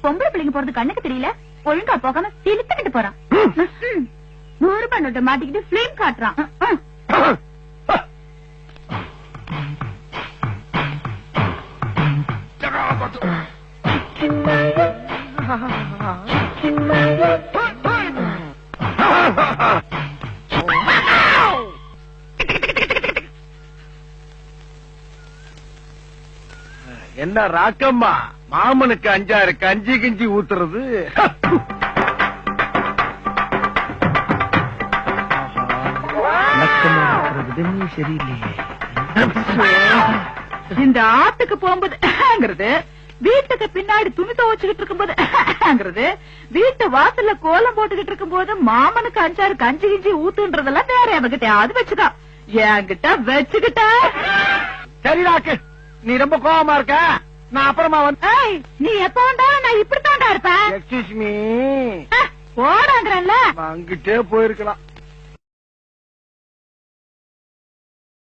பொம்பளை பிள்ளைங்க போறது கண்ணுக்கு தெரியல, ஒழுங்கா போகாம இழுத்துக்கிட்டு போறான். 100 ரூபாய் நோட்டை மாட்டிக்கிட்டு பிளேம் காட்டுறான். என்ன ராக்கம்மா, மாமனுக்கு 5 கஞ்சி கிஞ்சி ஊத்துறது. சரியில்லையே. இந்த ஆத்துக்கு போகும்போது வீட்டுக்கு பின்னாடி துணி துவச்சுக்கிட்டு இருக்கும்போது வீட்டு வாசல்ல கோலம் போட்டுக்கிட்டு இருக்கும் போது மாமனுக்கு 5 கஞ்சி கிஞ்சி ஊத்துன்றதெல்லாம் வேற எவகிட்ட அது வச்சுக்கா, என்கிட்ட வச்சுக்கிட்ட. சரி ராக்கு, நீ ரொம்ப கோபமா இருக்க, நான் அப்புறமா வந்து. நீ எப்ப வந்தாலும் நான் இப்படித்தாண்டா இருப்பேன். Excuse me. போடாங்கறல்ல, அங்கிட்டே போயிருக்கலாம்.